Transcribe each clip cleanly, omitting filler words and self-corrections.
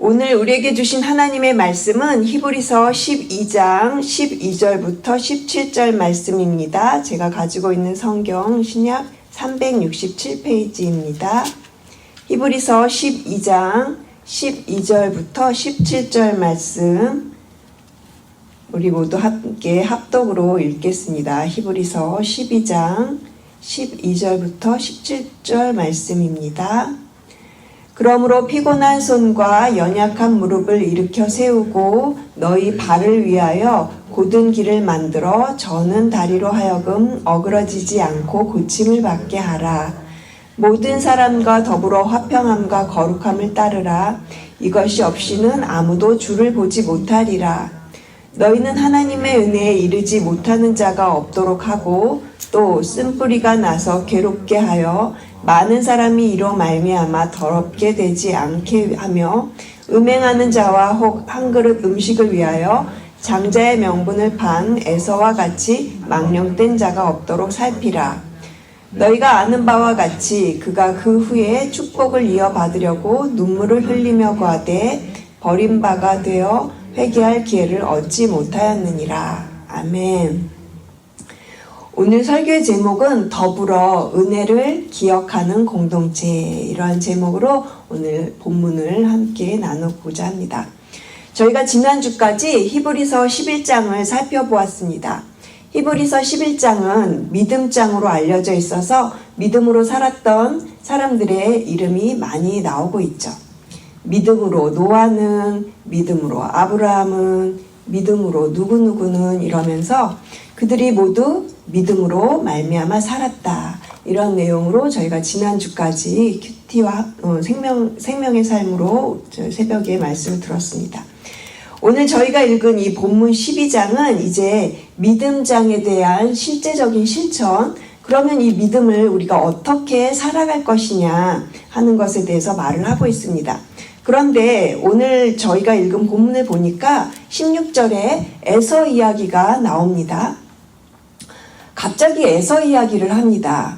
오늘 우리에게 주신 하나님의 말씀은 히브리서 12장 12절부터 17절 말씀입니다. 제가 가지고 있는 성경 신약 367페이지입니다. 히브리서 12장 12절부터 17절 말씀 우리 모두 함께 합독으로 읽겠습니다. 히브리서 12장 12절부터 17절 말씀입니다. 그러므로 피곤한 손과 연약한 무릎을 일으켜 세우고 너희 발을 위하여 곧은 길을 만들어 저는 다리로 하여금 어그러지지 않고 고침을 받게 하라. 모든 사람과 더불어 화평함과 거룩함을 따르라. 이것이 없이는 아무도 주를 보지 못하리라. 너희는 하나님의 은혜에 이르지 못하는 자가 없도록 하고 또 쓴뿌리가 나서 괴롭게 하여 많은 사람이 이로 말미암아 더럽게 되지 않게 하며 음행하는 자와 혹 한 그릇 음식을 위하여 장자의 명분을 판 에서와 같이 망령된 자가 없도록 살피라. 너희가 아는 바와 같이 그가 그 후에 축복을 이어받으려고 눈물을 흘리며 거하되 버림바가 되어 회개할 기회를 얻지 못하였느니라. 아멘. 오늘 설교의 제목은 더불어 은혜를 기억하는 공동체, 이러한 제목으로 오늘 본문을 함께 나눠보자 합니다. 저희가 지난주까지 히브리서 11장을 살펴보았습니다. 히브리서 11장은 믿음장으로 알려져 있어서 믿음으로 살았던 사람들의 이름이 많이 나오고 있죠. 믿음으로 노아는, 믿음으로 아브라함은, 믿음으로 누구누구는 이러면서 그들이 모두 믿음으로 말미암아 살았다. 이런 내용으로 저희가 지난주까지 큐티와 생명의 삶으로 새벽에 말씀을 들었습니다. 오늘 저희가 읽은 이 본문 12장은 이제 믿음장에 대한 실제적인 실천, 그러면 이 믿음을 우리가 어떻게 살아갈 것이냐 하는 것에 대해서 말을 하고 있습니다. 그런데 오늘 저희가 읽은 본문을 보니까 16절에 에서 이야기가 나옵니다. 갑자기 에서 이야기를 합니다.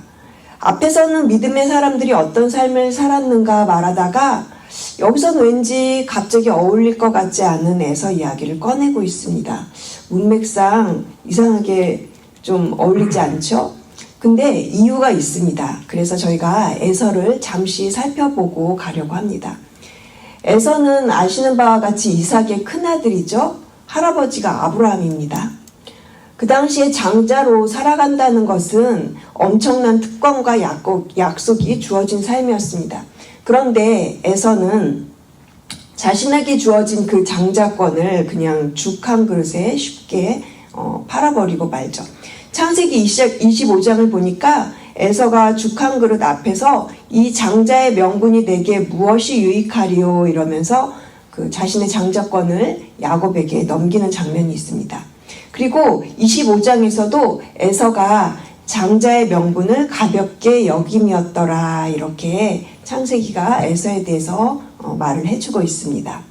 앞에서는 믿음의 사람들이 어떤 삶을 살았는가 말하다가 여기서는 왠지 갑자기 어울릴 것 같지 않은 에서 이야기를 꺼내고 있습니다. 문맥상 이상하게 좀 어울리지 않죠? 근데 이유가 있습니다. 그래서 저희가 에서를 잠시 살펴보고 가려고 합니다. 에서는 아시는 바와 같이 이삭의 큰아들이죠. 할아버지가 아브라함입니다. 그 당시에 장자로 살아간다는 것은 엄청난 특권과 약속이 주어진 삶이었습니다. 그런데 에서는 자신에게 주어진 그 장자권을 그냥 죽 한 그릇에 쉽게 팔아버리고 말죠. 창세기 25장을 보니까 에서가 죽 한 그릇 앞에서 이 장자의 명분이 내게 무엇이 유익하리요 이러면서 그 자신의 장자권을 야곱에게 넘기는 장면이 있습니다. 그리고 25장에서도 에서가 장자의 명분을 가볍게 여김이었더라, 이렇게 창세기가 에서에 대해서 말을 해주고 있습니다.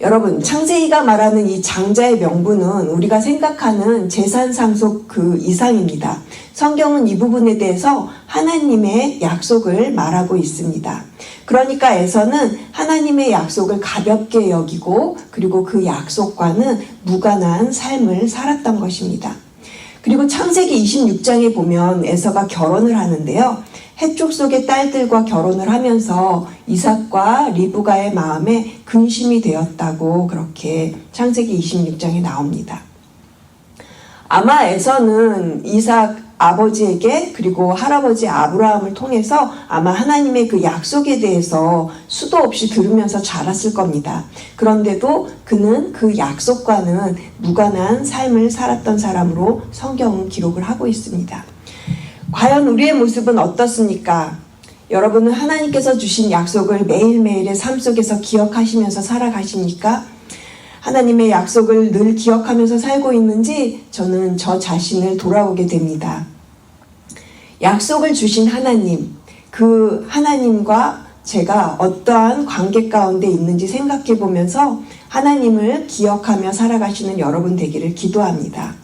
여러분, 창세기가 말하는 이 장자의 명분은 우리가 생각하는 재산 상속 그 이상입니다. 성경은 이 부분에 대해서 하나님의 약속을 말하고 있습니다. 그러니까 에서는 하나님의 약속을 가볍게 여기고 그리고 그 약속과는 무관한 삶을 살았던 것입니다. 그리고 창세기 26장에 보면 에서가 결혼을 하는데요. 해족 속의 딸들과 결혼을 하면서 이삭과 리브가의 마음에 근심이 되었다고 그렇게 창세기 26장에 나옵니다. 아마 에서는 이삭 아버지에게 그리고 할아버지 아브라함을 통해서 아마 하나님의 그 약속에 대해서 수도 없이 들으면서 자랐을 겁니다. 그런데도 그는 그 약속과는 무관한 삶을 살았던 사람으로 성경은 기록을 하고 있습니다. 과연 우리의 모습은 어떻습니까? 여러분은 하나님께서 주신 약속을 매일매일의 삶 속에서 기억하시면서 살아가십니까? 하나님의 약속을 늘 기억하면서 살고 있는지 저는 저 자신을 돌아보게 됩니다. 약속을 주신 하나님, 그 하나님과 제가 어떠한 관계 가운데 있는지 생각해 보면서 하나님을 기억하며 살아가시는 여러분 되기를 기도합니다.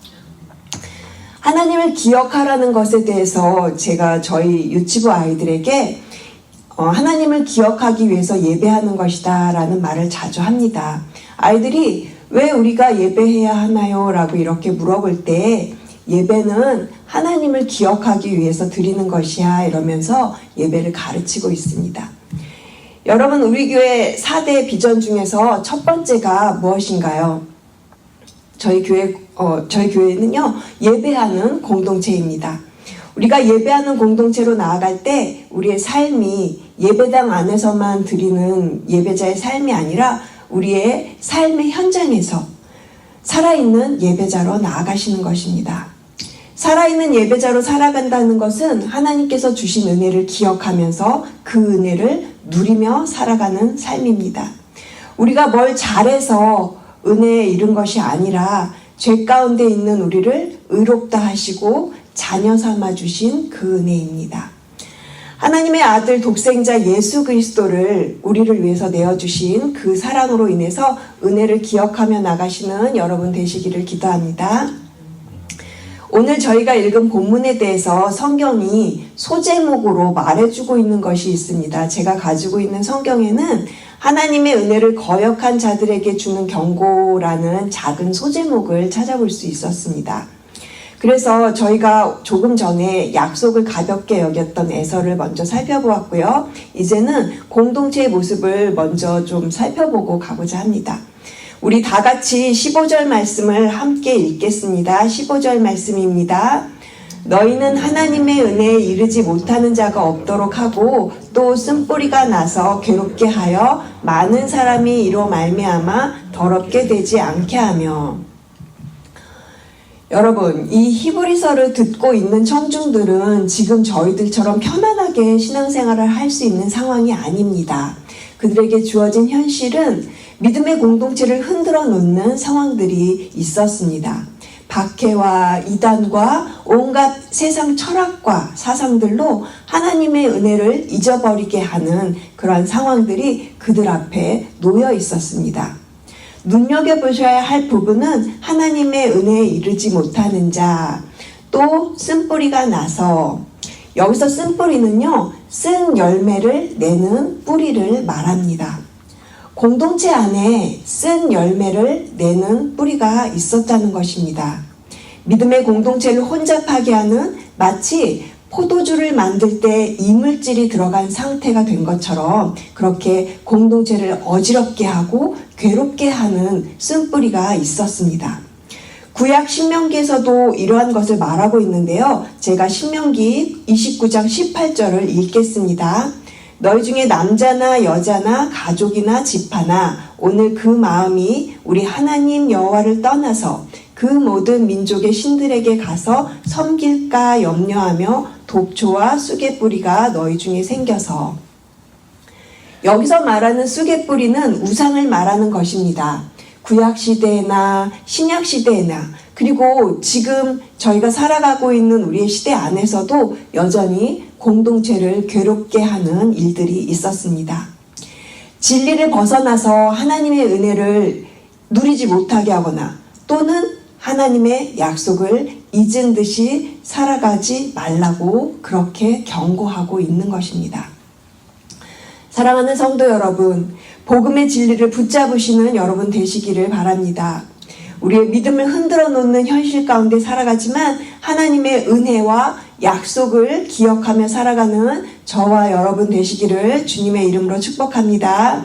하나님을 기억하라는 것에 대해서 제가 저희 유치부 아이들에게 하나님을 기억하기 위해서 예배하는 것이다 라는 말을 자주 합니다. 아이들이 왜 우리가 예배해야 하나요? 라고 이렇게 물어볼 때 예배는 하나님을 기억하기 위해서 드리는 것이야 이러면서 예배를 가르치고 있습니다. 여러분, 우리 교회 4대 비전 중에서 첫 번째가 무엇인가요? 저희 교회는요, 예배하는 공동체입니다. 우리가 예배하는 공동체로 나아갈 때 우리의 삶이 예배당 안에서만 드리는 예배자의 삶이 아니라 우리의 삶의 현장에서 살아있는 예배자로 나아가시는 것입니다. 살아있는 예배자로 살아간다는 것은 하나님께서 주신 은혜를 기억하면서 그 은혜를 누리며 살아가는 삶입니다. 우리가 뭘 잘해서 은혜에 이른 것이 아니라 죄 가운데 있는 우리를 의롭다 하시고 자녀 삼아 주신 그 은혜입니다. 하나님의 아들 독생자 예수 그리스도를 우리를 위해서 내어주신 그 사랑으로 인해서 은혜를 기억하며 나가시는 여러분 되시기를 기도합니다. 오늘 저희가 읽은 본문에 대해서 성경이 소제목으로 말해주고 있는 것이 있습니다. 제가 가지고 있는 성경에는 하나님의 은혜를 거역한 자들에게 주는 경고라는 작은 소제목을 찾아볼 수 있었습니다. 그래서 저희가 조금 전에 약속을 가볍게 여겼던 에서를 먼저 살펴보았고요. 이제는 공동체의 모습을 먼저 좀 살펴보고 가고자 합니다. 우리 다 같이 15절 말씀을 함께 읽겠습니다. 15절 말씀입니다. 너희는 하나님의 은혜에 이르지 못하는 자가 없도록 하고 또 쓴뿌리가 나서 괴롭게 하여 많은 사람이 이로 말미암아 더럽게 되지 않게 하며. 여러분, 이 히브리서를 듣고 있는 청중들은 지금 저희들처럼 편안하게 신앙생활을 할 수 있는 상황이 아닙니다. 그들에게 주어진 현실은 믿음의 공동체를 흔들어 놓는 상황들이 있었습니다. 박해와 이단과 온갖 세상 철학과 사상들로 하나님의 은혜를 잊어버리게 하는 그러한 상황들이 그들 앞에 놓여 있었습니다. 눈여겨보셔야 할 부분은 하나님의 은혜에 이르지 못하는 자, 또 쓴뿌리가 나서, 여기서 쓴뿌리는요, 쓴 열매를 내는 뿌리를 말합니다. 공동체 안에 쓴 열매를 내는 뿌리가 있었다는 것입니다. 믿음의 공동체를 혼잡하게 하는 마치 포도주를 만들 때 이물질이 들어간 상태가 된 것처럼 그렇게 공동체를 어지럽게 하고 괴롭게 하는 쓴뿌리가 있었습니다. 구약 신명기에서도 이러한 것을 말하고 있는데요. 제가 신명기 29장 18절을 읽겠습니다. 너희 중에 남자나 여자나 가족이나 집하나 오늘 그 마음이 우리 하나님 여호와를 떠나서 그 모든 민족의 신들에게 가서 섬길까 염려하며 독초와 쑥의-뿌리가 너희 중에 생겨서. 여기서 말하는 쑥의-뿌리는 우상을 말하는 것입니다. 구약시대나 신약시대나 그리고 지금 저희가 살아가고 있는 우리의 시대 안에서도 여전히 공동체를 괴롭게 하는 일들이 있었습니다. 진리를 벗어나서 하나님의 은혜를 누리지 못하게 하거나 또는 하나님의 약속을 잊은 듯이 살아가지 말라고 그렇게 경고하고 있는 것입니다. 사랑하는 성도 여러분, 복음의 진리를 붙잡으시는 여러분 되시기를 바랍니다. 우리의 믿음을 흔들어 놓는 현실 가운데 살아가지만 하나님의 은혜와 약속을 기억하며 살아가는 저와 여러분 되시기를 주님의 이름으로 축복합니다.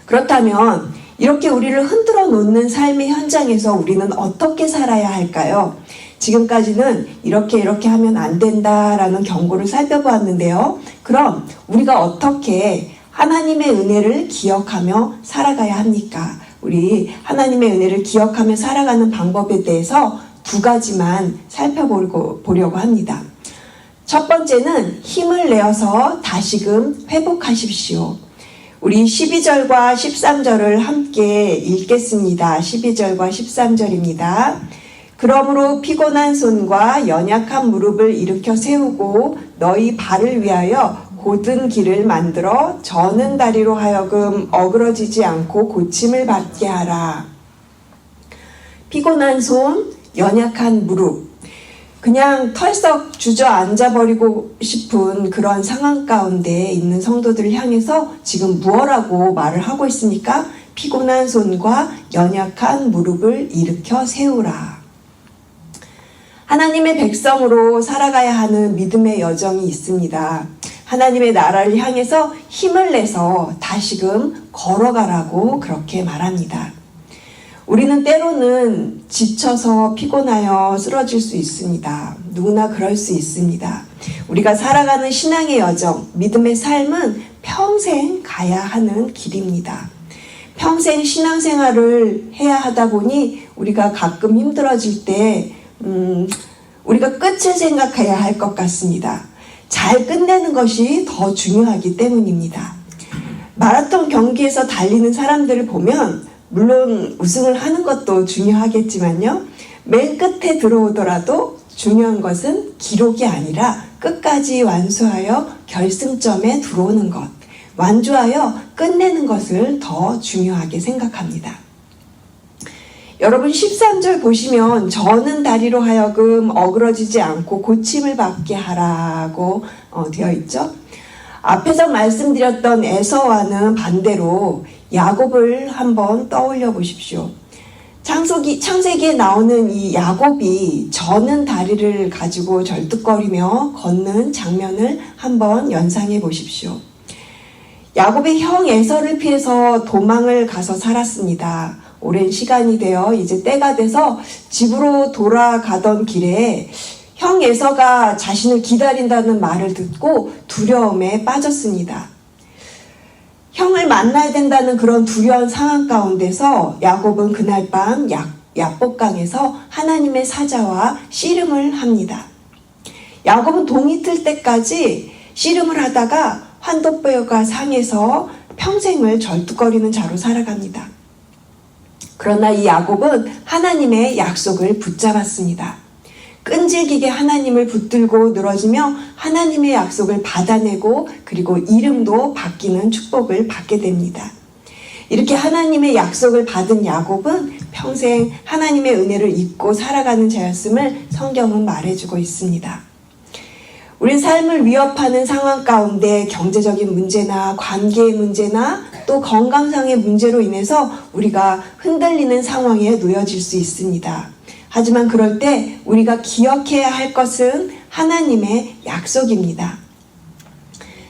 그렇다면 이렇게 우리를 흔들어 놓는 삶의 현장에서 우리는 어떻게 살아야 할까요? 지금까지는 이렇게 하면 안 된다라는 경고를 살펴보았는데요. 그럼 우리가 어떻게 하나님의 은혜를 기억하며 살아가야 합니까? 우리 하나님의 은혜를 기억하며 살아가는 방법에 대해서 두 가지만 살펴보려고 합니다. 첫 번째는 힘을 내어서 다시금 회복하십시오. 우리 12절과 13절을 함께 읽겠습니다. 12절과 13절입니다. 그러므로 피곤한 손과 연약한 무릎을 일으켜 세우고 너희 발을 위하여 곧은 길을 만들어 저는 다리로 하여금 어그러지지 않고 고침을 받게 하라. 피곤한 손, 연약한 무릎. 그냥 털썩 주저앉아버리고 싶은 그런 상황 가운데 있는 성도들을 향해서 지금 무엇라고 말을 하고 있으니까 피곤한 손과 연약한 무릎을 일으켜 세우라. 하나님의 백성으로 살아가야 하는 믿음의 여정이 있습니다. 하나님의 나라를 향해서 힘을 내서 다시금 걸어가라고 그렇게 말합니다. 우리는 때로는 지쳐서 피곤하여 쓰러질 수 있습니다. 누구나 그럴 수 있습니다. 우리가 살아가는 신앙의 여정, 믿음의 삶은 평생 가야 하는 길입니다. 평생 신앙생활을 해야 하다 보니 우리가 가끔 힘들어질 때 우리가 끝을 생각해야 할 것 같습니다. 잘 끝내는 것이 더 중요하기 때문입니다. 마라톤 경기에서 달리는 사람들을 보면 물론 우승을 하는 것도 중요하겠지만요. 맨 끝에 들어오더라도 중요한 것은 기록이 아니라 끝까지 완수하여 결승점에 들어오는 것, 완주하여 끝내는 것을 더 중요하게 생각합니다. 여러분 13절 보시면 저는 다리로 하여금 어그러지지 않고 고침을 받게 하라고 되어 있죠. 앞에서 말씀드렸던 에서와는 반대로 야곱을 한번 떠올려 보십시오. 창세기에 나오는 이 야곱이 저는 다리를 가지고 절뚝거리며 걷는 장면을 한번 연상해 보십시오. 야곱의 형 에서를 피해서 도망을 가서 살았습니다. 오랜 시간이 되어 이제 때가 돼서 집으로 돌아가던 길에 형 에서가 자신을 기다린다는 말을 듣고 두려움에 빠졌습니다. 형을 만나야 된다는 그런 두려운 상황 가운데서 야곱은 그날 밤 야복강에서 하나님의 사자와 씨름을 합니다. 야곱은 동이 틀 때까지 씨름을 하다가 환도뼈가 상해서 평생을 절뚝거리는 자로 살아갑니다. 그러나 이 야곱은 하나님의 약속을 붙잡았습니다. 끈질기게 하나님을 붙들고 늘어지며 하나님의 약속을 받아내고 그리고 이름도 바뀌는 축복을 받게 됩니다. 이렇게 하나님의 약속을 받은 야곱은 평생 하나님의 은혜를 잊고 살아가는 자였음을 성경은 말해주고 있습니다. 우리 삶을 위협하는 상황 가운데 경제적인 문제나 관계의 문제나 또 건강상의 문제로 인해서 우리가 흔들리는 상황에 놓여질 수 있습니다. 하지만 그럴 때 우리가 기억해야 할 것은 하나님의 약속입니다.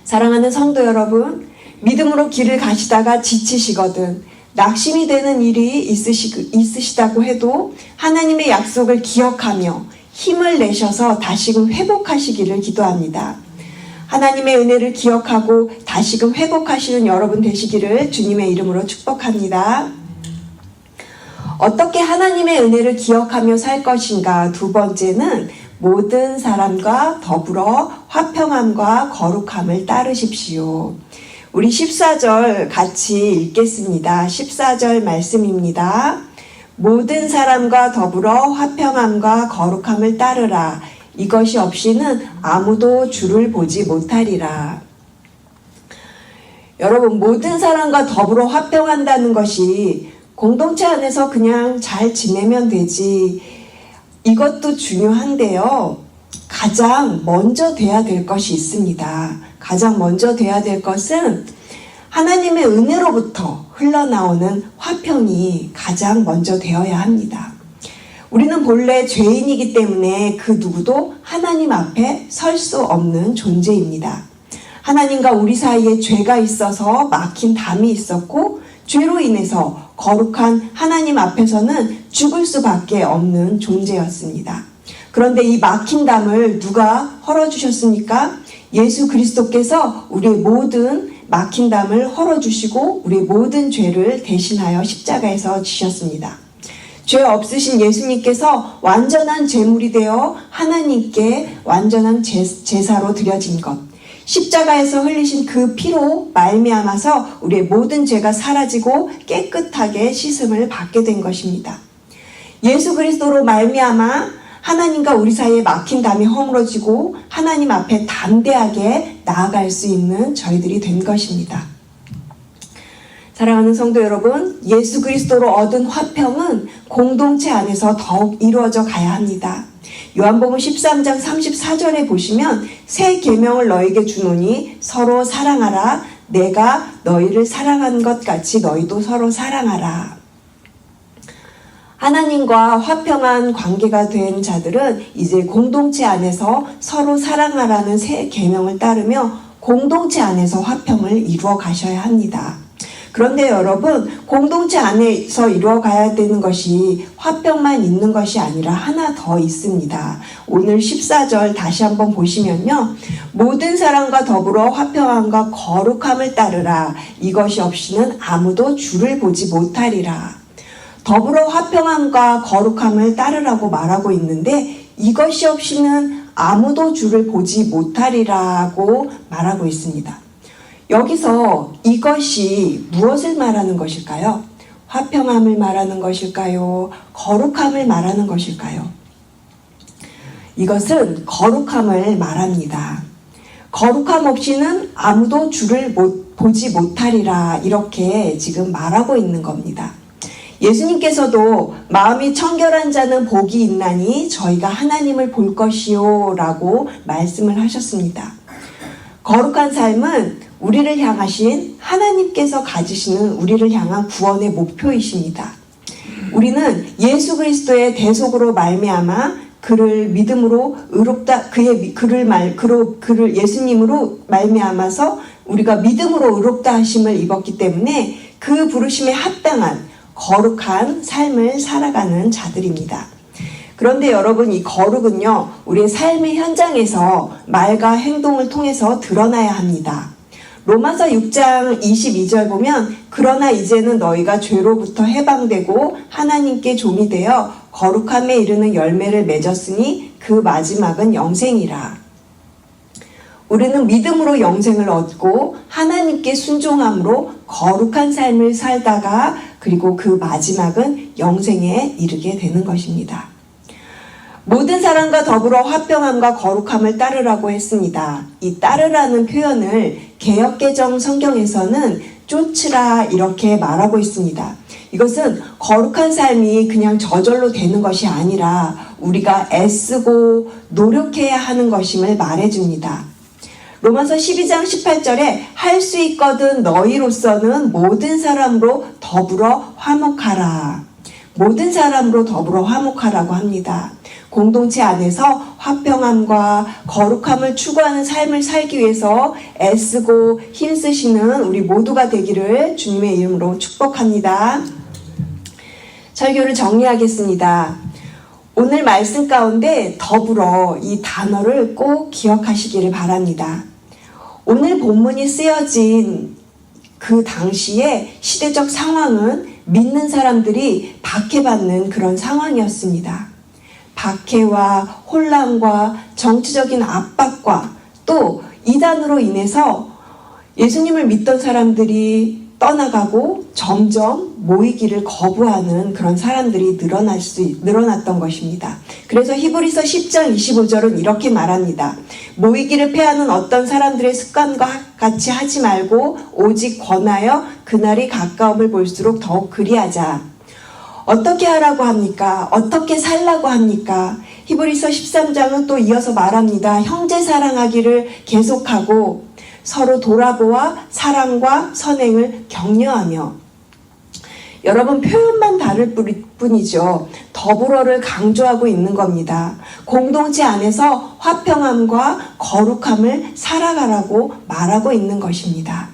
사랑하는 성도 여러분, 믿음으로 길을 가시다가 지치시거든 낙심이 되는 일이 있으시다고 해도 하나님의 약속을 기억하며 힘을 내셔서 다시금 회복하시기를 기도합니다. 하나님의 은혜를 기억하고 다시금 회복하시는 여러분 되시기를 주님의 이름으로 축복합니다. 어떻게 하나님의 은혜를 기억하며 살 것인가? 두 번째는 모든 사람과 더불어 화평함과 거룩함을 따르십시오. 우리 14절 같이 읽겠습니다. 14절 말씀입니다. 모든 사람과 더불어 화평함과 거룩함을 따르라. 이것이 없이는 아무도 주를 보지 못하리라. 여러분, 모든 사람과 더불어 화평한다는 것이 공동체 안에서 그냥 잘 지내면 되지, 이것도 중요한데요. 가장 먼저 돼야 될 것이 있습니다. 가장 먼저 돼야 될 것은 하나님의 은혜로부터 흘러나오는 화평이 가장 먼저 되어야 합니다. 우리는 본래 죄인이기 때문에 그 누구도 하나님 앞에 설 수 없는 존재입니다. 하나님과 우리 사이에 죄가 있어서 막힌 담이 있었고 죄로 인해서 거룩한 하나님 앞에서는 죽을 수밖에 없는 존재였습니다. 그런데 이 막힌 담을 누가 헐어주셨습니까? 예수 그리스도께서 우리의 모든 막힌 담을 헐어주시고 우리의 모든 죄를 대신하여 십자가에서 지셨습니다. 죄 없으신 예수님께서 완전한 제물이 되어 하나님께 완전한 제사로 드려진 것, 십자가에서 흘리신 그 피로 말미암아서 우리의 모든 죄가 사라지고 깨끗하게 씻음을 받게 된 것입니다. 예수 그리스도로 말미암아 하나님과 우리 사이에 막힌 담이 허물어지고 하나님 앞에 담대하게 나아갈 수 있는 저희들이 된 것입니다. 사랑하는 성도 여러분, 예수 그리스도로 얻은 화평은 공동체 안에서 더욱 이루어져 가야 합니다. 요한복음 13장 34절에 보시면 새 계명을 너에게 주노니 서로 사랑하라. 내가 너희를 사랑한 것 같이 너희도 서로 사랑하라. 하나님과 화평한 관계가 된 자들은 이제 공동체 안에서 서로 사랑하라는 새 계명을 따르며 공동체 안에서 화평을 이루어 가셔야 합니다. 그런데 여러분, 공동체 안에서 이루어 가야 되는 것이 화평만 있는 것이 아니라 하나 더 있습니다. 오늘 14절 다시 한번 보시면요. 모든 사람과 더불어 화평함과 거룩함을 따르라. 이것이 없이는 아무도 주를 보지 못하리라. 더불어 화평함과 거룩함을 따르라고 말하고 있는데 이것이 없이는 아무도 주를 보지 못하리라고 말하고 있습니다. 여기서 이것이 무엇을 말하는 것일까요? 화평함을 말하는 것일까요? 거룩함을 말하는 것일까요? 이것은 거룩함을 말합니다. 거룩함 없이는 아무도 주를 보지 못하리라 이렇게 지금 말하고 있는 겁니다. 예수님께서도 마음이 청결한 자는 복이 있나니 저희가 하나님을 볼 것이요 라고 말씀을 하셨습니다. 거룩한 삶은 우리를 향하신 하나님께서 가지시는 우리를 향한 구원의 목표이십니다. 우리는 예수 그리스도의 대속으로 말미암아 그를 믿음으로 의롭다 그를 예수님으로 말미암아서 우리가 믿음으로 의롭다 하심을 입었기 때문에 그 부르심에 합당한 거룩한 삶을 살아가는 자들입니다. 그런데 여러분, 이 거룩은요, 우리의 삶의 현장에서 말과 행동을 통해서 드러나야 합니다. 로마서 6장 22절 보면 그러나 이제는 너희가 죄로부터 해방되고 하나님께 종이 되어 거룩함에 이르는 열매를 맺었으니 그 마지막은 영생이라. 우리는 믿음으로 영생을 얻고 하나님께 순종함으로 거룩한 삶을 살다가 그리고 그 마지막은 영생에 이르게 되는 것입니다. 모든 사람과 더불어 화평함과 거룩함을 따르라고 했습니다. 이 따르라는 표현을 개역개정 성경에서는 쫓으라 이렇게 말하고 있습니다. 이것은 거룩한 삶이 그냥 저절로 되는 것이 아니라 우리가 애쓰고 노력해야 하는 것임을 말해줍니다. 로마서 12장 18절에 할 수 있거든 너희로서는 모든 사람으로 더불어 화목하라. 모든 사람으로 더불어 화목하라고 합니다. 공동체 안에서 화평함과 거룩함을 추구하는 삶을 살기 위해서 애쓰고 힘쓰시는 우리 모두가 되기를 주님의 이름으로 축복합니다. 설교를 정리하겠습니다. 오늘 말씀 가운데 더불어 이 단어를 꼭 기억하시기를 바랍니다. 오늘 본문이 쓰여진 그 당시의 시대적 상황은 믿는 사람들이 박해받는 그런 상황이었습니다. 박해와 혼란과 정치적인 압박과 또 이단으로 인해서 예수님을 믿던 사람들이 떠나가고 점점 모이기를 거부하는 그런 사람들이 늘어났던 것입니다. 그래서 히브리서 10장 25절은 이렇게 말합니다. 모이기를 패하는 어떤 사람들의 습관과 같이 하지 말고 오직 권하여 그날이 가까움을 볼수록 더욱 그리하자. 어떻게 하라고 합니까? 어떻게 살라고 합니까? 히브리서 13장은 또 이어서 말합니다. 형제 사랑하기를 계속하고 서로 돌아보아 사랑과 선행을 격려하며. 여러분, 표현만 다를 뿐이죠. 더불어를 강조하고 있는 겁니다. 공동체 안에서 화평함과 거룩함을 살아가라고 말하고 있는 것입니다.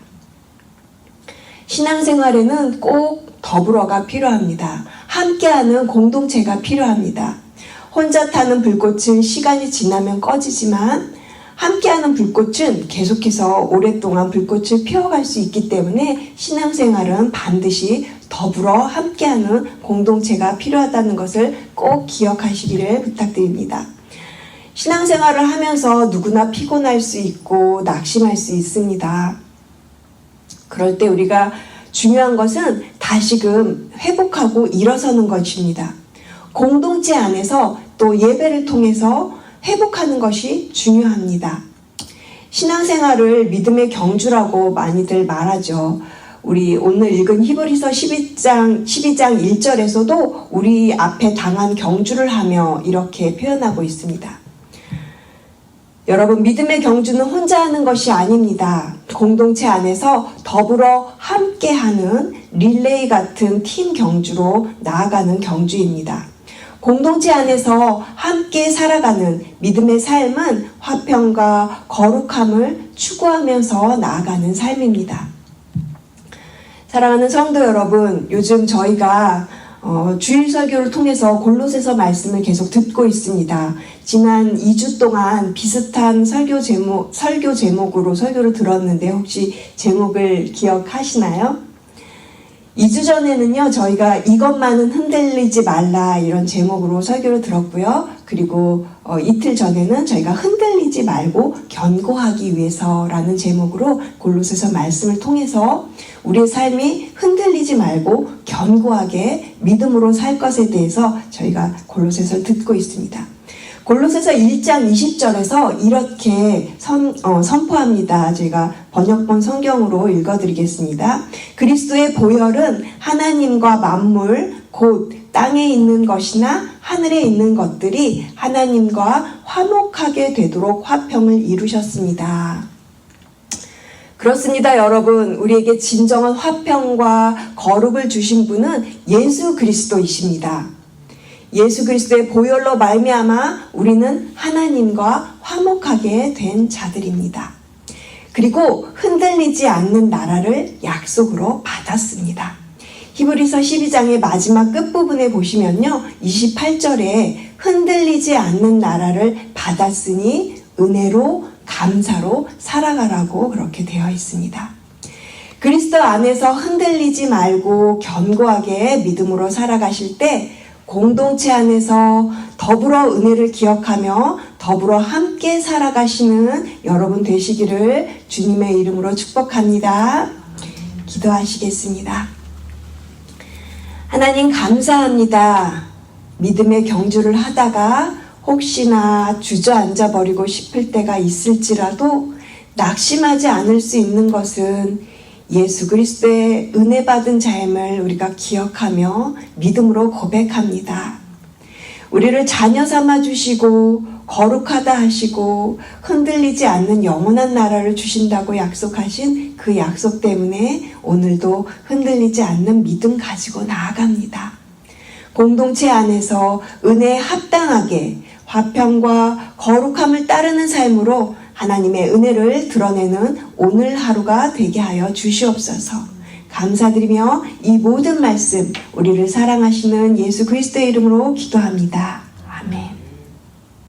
신앙생활에는 꼭 더불어가 필요합니다. 함께하는 공동체가 필요합니다. 혼자 타는 불꽃은 시간이 지나면 꺼지지만 함께하는 불꽃은 계속해서 오랫동안 불꽃을 피워갈 수 있기 때문에 신앙생활은 반드시 더불어 함께하는 공동체가 필요하다는 것을 꼭 기억하시기를 부탁드립니다. 신앙생활을 하면서 누구나 피곤할 수 있고 낙심할 수 있습니다. 그럴 때 우리가 중요한 것은 다시금 회복하고 일어서는 것입니다. 공동체 안에서 또 예배를 통해서 회복하는 것이 중요합니다. 신앙생활을 믿음의 경주라고 많이들 말하죠. 우리 오늘 읽은 히브리서 12장 1절에서도 우리 앞에 당한 경주를 하며 이렇게 표현하고 있습니다. 여러분, 믿음의 경주는 혼자 하는 것이 아닙니다. 공동체 안에서 더불어 함께하는 릴레이 같은 팀 경주로 나아가는 경주입니다. 공동체 안에서 함께 살아가는 믿음의 삶은 화평과 거룩함을 추구하면서 나아가는 삶입니다. 사랑하는 성도 여러분, 요즘 저희가 주일 설교를 통해서 골로새서 말씀을 계속 듣고 있습니다. 지난 2주 동안 비슷한 설교 제목으로 설교를 들었는데 혹시 제목을 기억하시나요? 2주 전에는요, 저희가 이것만은 흔들리지 말라 이런 제목으로 설교를 들었고요. 그리고 이틀 전에는 저희가 흔들리지 말고 견고하기 위해서라는 제목으로 골로새서 말씀을 통해서 우리의 삶이 흔들리지 말고 견고하게 믿음으로 살 것에 대해서 저희가 골로새서를 듣고 있습니다. 골로새서 1장 20절에서 이렇게 선포합니다. 제가 번역본 성경으로 읽어드리겠습니다. 그리스도의 보혈은 하나님과 만물, 곧 땅에 있는 것이나 하늘에 있는 것들이 하나님과 화목하게 되도록 화평을 이루셨습니다. 그렇습니다, 여러분. 우리에게 진정한 화평과 거룩을 주신 분은 예수 그리스도이십니다. 예수 그리스도의 보혈로 말미암아 우리는 하나님과 화목하게 된 자들입니다. 그리고 흔들리지 않는 나라를 약속으로 받았습니다. 히브리서 12장의 마지막 끝부분에 보시면요, 28절에 흔들리지 않는 나라를 받았으니 은혜로 감사로 살아가라고 그렇게 되어 있습니다. 그리스도 안에서 흔들리지 말고 견고하게 믿음으로 살아가실 때 공동체 안에서 더불어 은혜를 기억하며 더불어 함께 살아가시는 여러분 되시기를 주님의 이름으로 축복합니다. 기도하시겠습니다. 하나님 감사합니다. 믿음의 경주를 하다가 혹시나 주저앉아 버리고 싶을 때가 있을지라도 낙심하지 않을 수 있는 것은 예수 그리스도의 은혜 받은 자임을 우리가 기억하며 믿음으로 고백합니다. 우리를 자녀 삼아 주시고 거룩하다 하시고 흔들리지 않는 영원한 나라를 주신다고 약속하신 그 약속 때문에 오늘도 흔들리지 않는 믿음 가지고 나아갑니다. 공동체 안에서 은혜에 합당하게 화평과 거룩함을 따르는 삶으로 하나님의 은혜를 드러내는 오늘 하루가 되게 하여 주시옵소서. 감사드리며 이 모든 말씀 우리를 사랑하시는 예수 그리스도의 이름으로 기도합니다. 아멘.